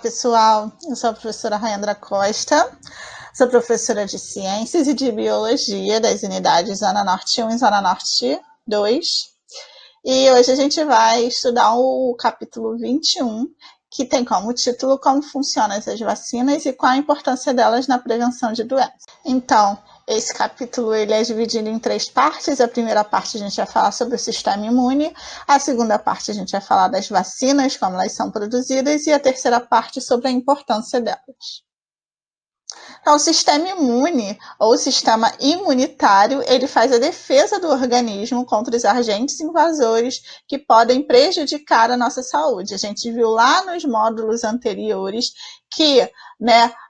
Pessoal, eu sou a professora Rayandra Costa, sou professora de Ciências e de Biologia das unidades Zona Norte 1 e Zona Norte 2. E hoje a gente vai estudar o capítulo 21, que tem como título Como funcionam essas vacinas e qual a importância delas na prevenção de doenças. Então, esse capítulo ele é dividido em 3 partes. A primeira parte a gente vai falar sobre o sistema imune, a segunda parte a gente vai falar das vacinas, como elas são produzidas, e a terceira parte sobre a importância delas. Então, o sistema imune, ou sistema imunitário, ele faz a defesa do organismo contra os agentes invasores que podem prejudicar a nossa saúde. A gente viu lá nos módulos anteriores que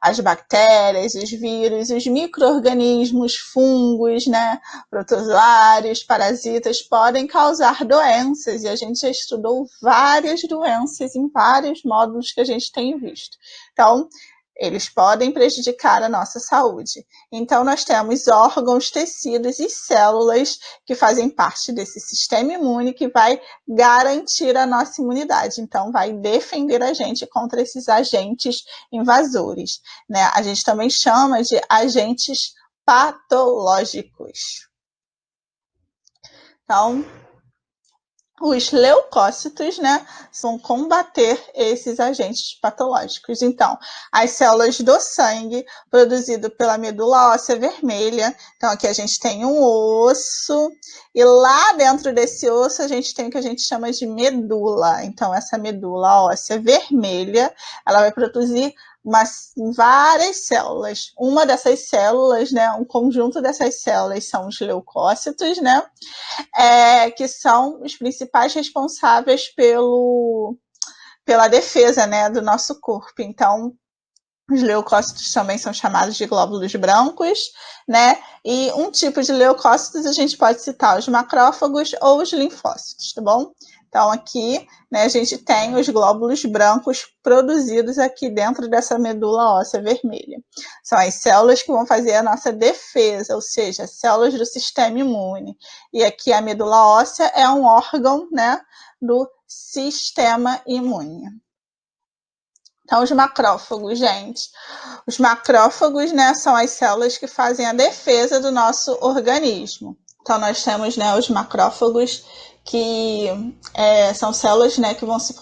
as bactérias, os vírus, os micro-organismos, fungos, protozoários, parasitas podem causar doenças, e a gente já estudou várias doenças em vários módulos que a gente tem visto. Então, eles podem prejudicar a nossa saúde. Então, nós temos órgãos, tecidos e células que fazem parte desse sistema imune que vai garantir a nossa imunidade. Então, vai defender a gente contra esses agentes invasores. A gente também chama de agentes patológicos. Então, os leucócitos, vão combater esses agentes patológicos. Então, as células do sangue, produzido pela medula óssea vermelha. Então, aqui a gente tem um osso, e lá dentro desse osso a gente tem o que a gente chama de medula. Então, essa medula óssea vermelha, ela vai produzir várias células. Uma dessas células, um conjunto dessas células são os leucócitos, que são os principais responsáveis pela defesa, do nosso corpo. Então, os leucócitos também são chamados de glóbulos brancos, e um tipo de leucócitos a gente pode citar os macrófagos ou os linfócitos, tá bom? Então, aqui, a gente tem os glóbulos brancos produzidos aqui dentro dessa medula óssea vermelha. São as células que vão fazer a nossa defesa, ou seja, células do sistema imune. E aqui a medula óssea é um órgão, do sistema imune. Então, os macrófagos, gente. Os macrófagos, são as células que fazem a defesa do nosso organismo. Então, nós temos, os macrófagos, que são células, que vão se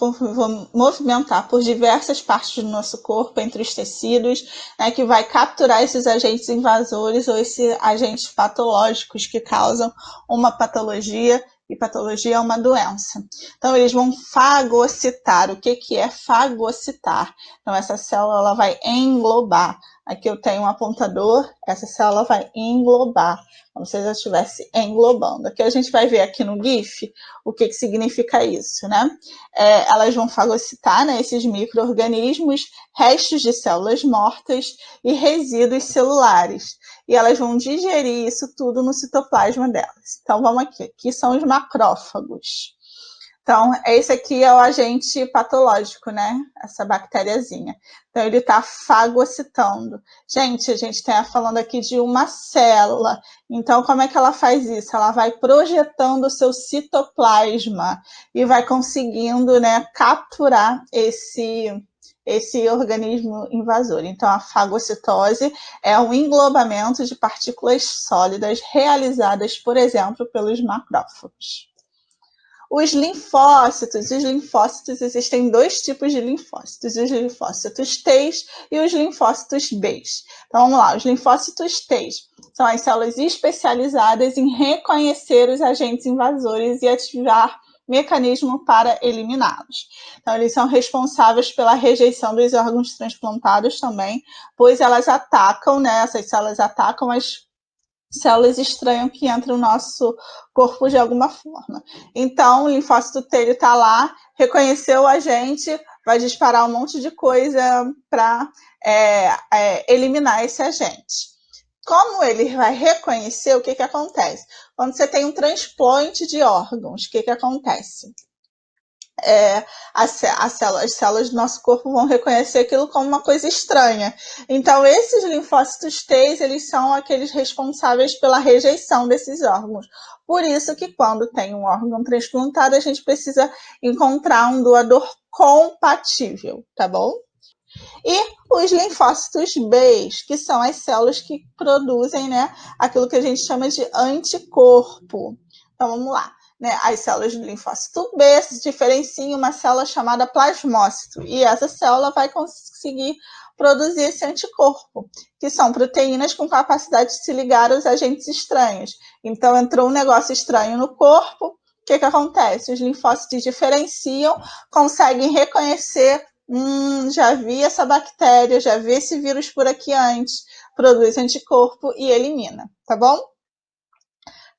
movimentar por diversas partes do nosso corpo, entre os tecidos, que vai capturar esses agentes invasores ou esses agentes patológicos que causam uma patologia, e patologia é uma doença. Então, eles vão fagocitar. O que é fagocitar? Então, essa célula ela vai englobar. Aqui eu tenho um apontador, essa célula vai englobar, como se ela estivesse englobando. Aqui a gente vai ver aqui no GIF o que significa isso, elas vão fagocitar, esses micro-organismos, restos de células mortas e resíduos celulares. E elas vão digerir isso tudo no citoplasma delas. Então, vamos aqui. Aqui são os macrófagos. Então, esse aqui é o agente patológico, essa bactériazinha. Então, ele está fagocitando. Gente, a gente está falando aqui de uma célula. Então, como é que ela faz isso? Ela vai projetando o seu citoplasma e vai conseguindo, capturar esse organismo invasor. Então, a fagocitose é um englobamento de partículas sólidas realizadas, por exemplo, pelos macrófagos. Os linfócitos, existem 2 tipos de linfócitos, os linfócitos T e os linfócitos B. Então, vamos lá, os linfócitos T são as células especializadas em reconhecer os agentes invasores e ativar mecanismo para eliminá-los. Então, eles são responsáveis pela rejeição dos órgãos transplantados também, pois elas atacam, essas células atacam as células estranhas que entram no nosso corpo de alguma forma. Então, o linfócito T está lá, reconheceu o agente, vai disparar um monte de coisa para eliminar esse agente. Como ele vai reconhecer, o que acontece? Quando você tem um transplante de órgãos, o que acontece? As células do nosso corpo vão reconhecer aquilo como uma coisa estranha. Então, esses linfócitos T, eles são aqueles responsáveis pela rejeição desses órgãos. Por isso que quando tem um órgão transplantado, a gente precisa encontrar um doador compatível, tá bom? E os linfócitos B, que são as células que produzem, né, aquilo que a gente chama de anticorpo. Então, vamos lá. Né, as células do linfócito B se diferenciam em uma célula chamada plasmócito, e essa célula vai conseguir produzir esse anticorpo, que são proteínas com capacidade de se ligar aos agentes estranhos. Então, entrou um negócio estranho no corpo, o que acontece? Os linfócitos diferenciam, conseguem reconhecer, já vi essa bactéria, já vi esse vírus por aqui antes, produz anticorpo e elimina, tá bom?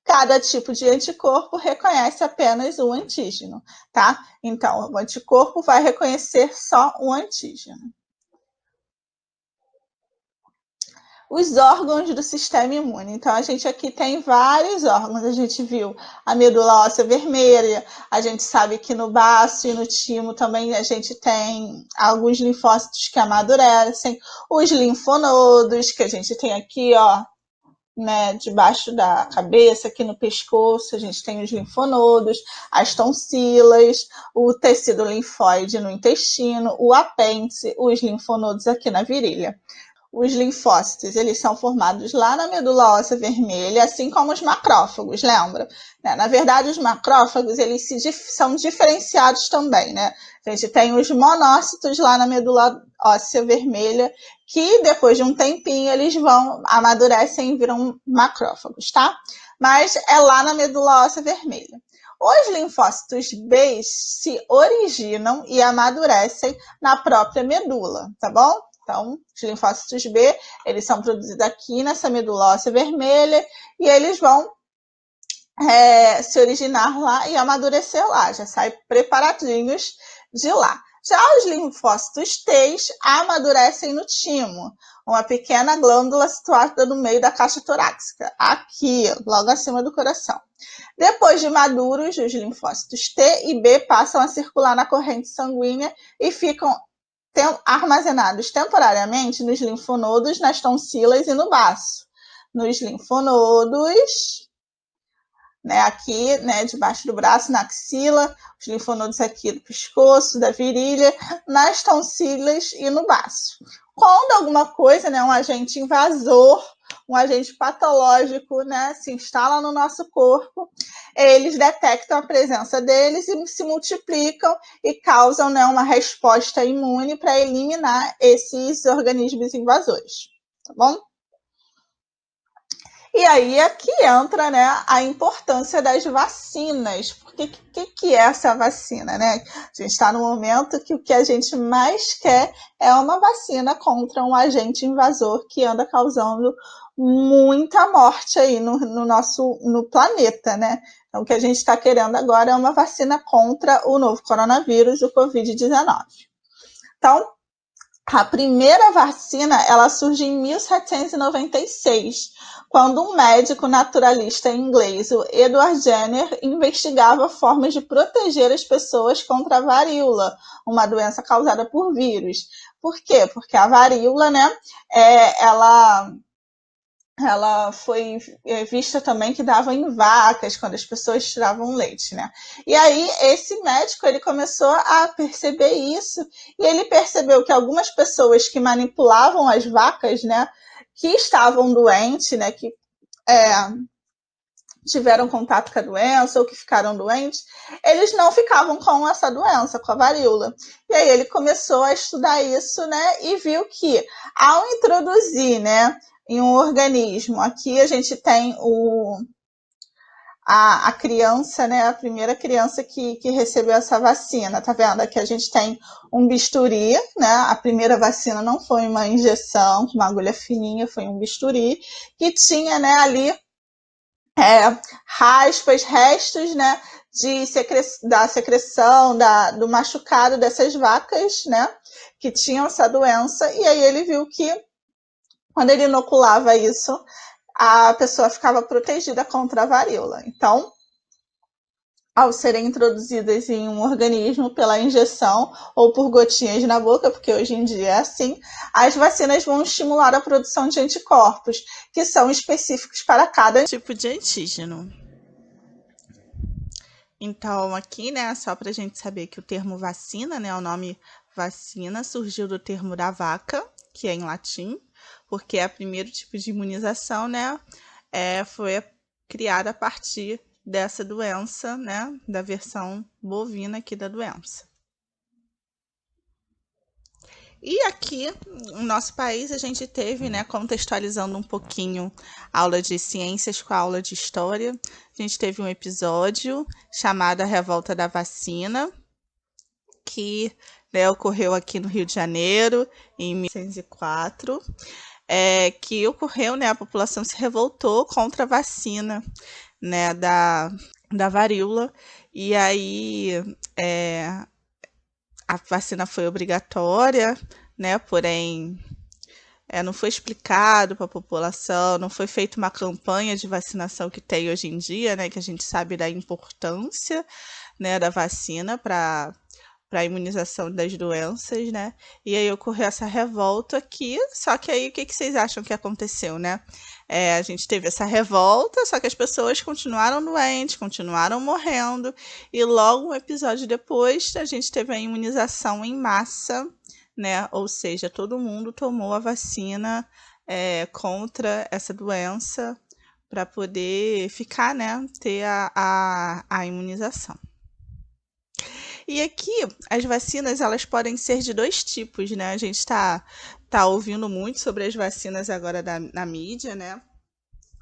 Cada tipo de anticorpo reconhece apenas um antígeno, tá? Então, o anticorpo vai reconhecer só um antígeno. Os órgãos do sistema imune. Então, a gente aqui tem vários órgãos. A gente viu a medula óssea vermelha, a gente sabe que no baço e no timo também a gente tem alguns linfócitos que amadurecem, os linfonodos, que a gente tem aqui, ó, né, debaixo da cabeça, aqui no pescoço, a gente tem os linfonodos, as tonsilas, o tecido linfóide no intestino, o apêndice, os linfonodos aqui na virilha. Os linfócitos, eles são formados lá na medula óssea vermelha, assim como os macrófagos, lembra? Na verdade, os macrófagos, eles são diferenciados também, né? A gente tem os monócitos lá na medula óssea vermelha, que depois de um tempinho eles amadurecem e viram macrófagos, tá? Mas é lá na medula óssea vermelha. Os linfócitos B se originam e amadurecem na própria medula, tá bom? Então, os linfócitos B, eles são produzidos aqui nessa medula óssea vermelha e eles vão se originar lá e amadurecer lá, já saem preparadinhos de lá. Já os linfócitos T amadurecem no timo, uma pequena glândula situada no meio da caixa torácica, aqui, logo acima do coração. Depois de maduros, os linfócitos T e B passam a circular na corrente sanguínea e ficam armazenados temporariamente nos linfonodos, nas tonsilas e no baço. Nos linfonodos, né, aqui, né, debaixo do braço, na axila, os linfonodos aqui do pescoço, da virilha, nas tonsilas e no baço. Quando alguma coisa, né, um agente invasor, um agente patológico, né, se instala no nosso corpo, eles detectam a presença deles e se multiplicam e causam, né, uma resposta imune para eliminar esses organismos invasores, tá bom? E aí aqui entra, né, a importância das vacinas. Porque que é essa vacina, né? A gente está no momento que o que a gente mais quer é uma vacina contra um agente invasor que anda causando muita morte aí no planeta, né? Então, o que a gente está querendo agora é uma vacina contra o novo coronavírus, o Covid-19. Então, a primeira vacina, ela surge em 1796, quando um médico naturalista inglês, o Edward Jenner, investigava formas de proteger as pessoas contra a varíola, uma doença causada por vírus. Por quê? Porque a varíola, né, ela foi vista também que dava em vacas, quando as pessoas tiravam leite, né? E aí, esse médico, ele começou a perceber isso, e ele percebeu que algumas pessoas que manipulavam as vacas, né, que estavam doentes, né, que tiveram contato com a doença ou que ficaram doentes, eles não ficavam com essa doença, com a varíola. E aí ele começou a estudar isso, né, e viu que ao introduzir, né, em um organismo, aqui a gente tem a criança, né, a primeira criança que recebeu essa vacina, tá vendo? Aqui a gente tem um bisturi, né, a primeira vacina não foi uma injeção, uma agulha fininha, foi um bisturi, que tinha, né, ali raspas, restos, né, da secreção, do machucado dessas vacas, né, que tinham essa doença, e aí ele viu que quando ele inoculava isso, a pessoa ficava protegida contra a varíola. Então, ao serem introduzidas em um organismo pela injeção ou por gotinhas na boca, porque hoje em dia é assim, as vacinas vão estimular a produção de anticorpos, que são específicos para cada tipo de antígeno. Então, aqui, né, só para a gente saber que o termo vacina, né, o nome vacina surgiu do termo da vaca, que é em latim, porque é o primeiro tipo de imunização, né? Foi criada a partir dessa doença, né? Da versão bovina aqui da doença. E aqui, no nosso país, a gente teve, né, contextualizando um pouquinho a aula de ciências com a aula de história, a gente teve um episódio chamado A Revolta da Vacina, que, né, ocorreu aqui no Rio de Janeiro, em 1904, que ocorreu, né, a população se revoltou contra a vacina, né, da varíola, e aí a vacina foi obrigatória, né? Porém, não foi explicado para a população, não foi feita uma campanha de vacinação que tem hoje em dia, né? Que a gente sabe da importância, né, da vacina para a imunização das doenças, né? E aí ocorreu essa revolta aqui, só que aí o que vocês acham que aconteceu, né? A gente teve essa revolta, só que as pessoas continuaram doentes, continuaram morrendo, e logo um episódio depois a gente teve a imunização em massa, né? Ou seja, todo mundo tomou a vacina contra essa doença para poder ficar, né? Ter a imunização. E aqui, as vacinas, elas podem ser de dois tipos, né? A gente está ouvindo muito sobre as vacinas agora na mídia, né?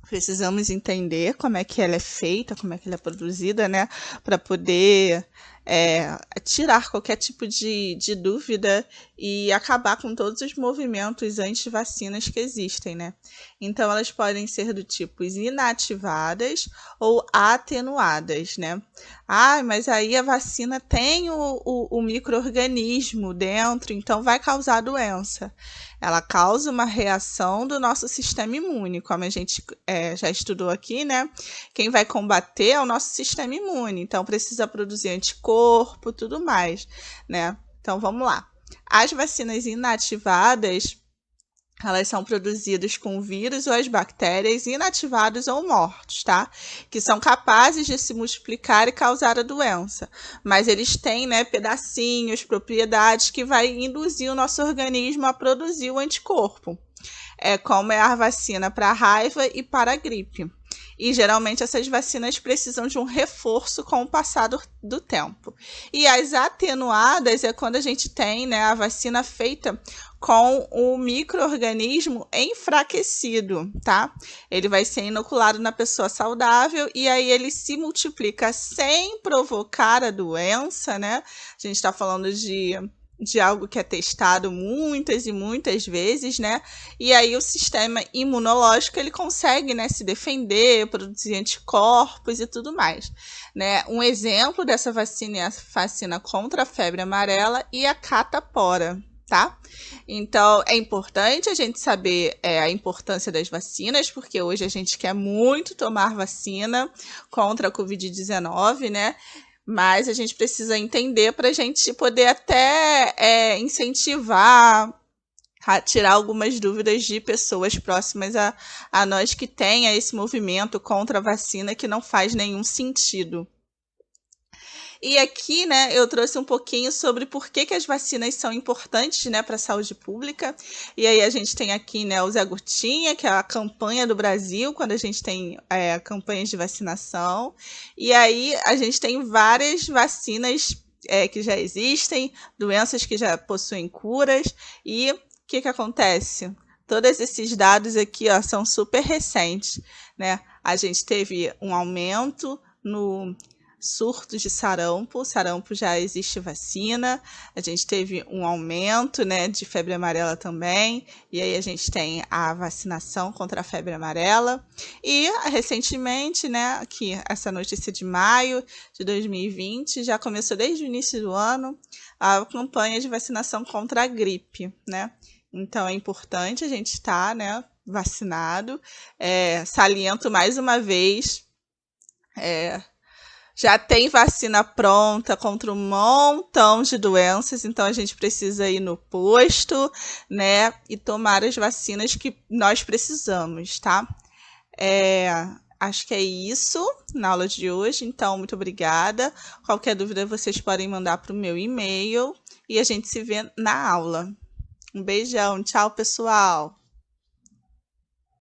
Precisamos entender como é que ela é feita, como é que ela é produzida, né? Para poder tirar qualquer tipo de dúvida e acabar com todos os movimentos anti-vacinas que existem, né? Então, elas podem ser do tipo inativadas ou atenuadas, né? Mas aí a vacina tem o micro-organismo dentro, então vai causar doença. Ela causa uma reação do nosso sistema imune, como a gente já estudou aqui, né? Quem vai combater é o nosso sistema imune, então precisa produzir anticorpo, tudo mais, né? Então vamos lá. As vacinas inativadas, elas são produzidas com vírus ou as bactérias inativados ou mortos, tá? Que são capazes de se multiplicar e causar a doença. Mas eles têm, né, pedacinhos, propriedades que vai induzir o nosso organismo a produzir o anticorpo. Como é a vacina para a raiva e para a gripe. E geralmente essas vacinas precisam de um reforço com o passar do tempo. E as atenuadas é quando a gente tem, né, a vacina feita com o micro-organismo enfraquecido, tá? Ele vai ser inoculado na pessoa saudável e aí ele se multiplica sem provocar a doença, né? A gente está falando de algo que é testado muitas e muitas vezes, né? E aí o sistema imunológico ele consegue, né, se defender, produzir anticorpos e tudo mais, né? Um exemplo dessa vacina é a vacina contra a febre amarela e a catapora, tá? Então, é importante a gente saber a importância das vacinas, porque hoje a gente quer muito tomar vacina contra a Covid-19, né? Mas a gente precisa entender para a gente poder até incentivar, a tirar algumas dúvidas de pessoas próximas a nós que tenha esse movimento contra a vacina que não faz nenhum sentido. E aqui, né, eu trouxe um pouquinho sobre por que as vacinas são importantes, né, para a saúde pública. E aí a gente tem aqui, né, o Zé Gotinha, que é a campanha do Brasil, quando a gente tem campanhas de vacinação. E aí a gente tem várias vacinas que já existem, doenças que já possuem curas. E o que acontece? Todos esses dados aqui, ó, são super recentes, né? A gente teve um aumento no surtos de sarampo já existe vacina, a gente teve um aumento, né, de febre amarela também, e aí a gente tem a vacinação contra a febre amarela, e recentemente, né, aqui essa notícia de maio de 2020, já começou desde o início do ano a campanha de vacinação contra a gripe, né, então é importante a gente estar, né, vacinado, saliento mais uma vez, já tem vacina pronta contra um montão de doenças, então a gente precisa ir no posto, né, e tomar as vacinas que nós precisamos, tá? Acho que é isso na aula de hoje, então muito obrigada. Qualquer dúvida vocês podem mandar para o meu e-mail, e a gente se vê na aula. Um beijão, tchau, pessoal!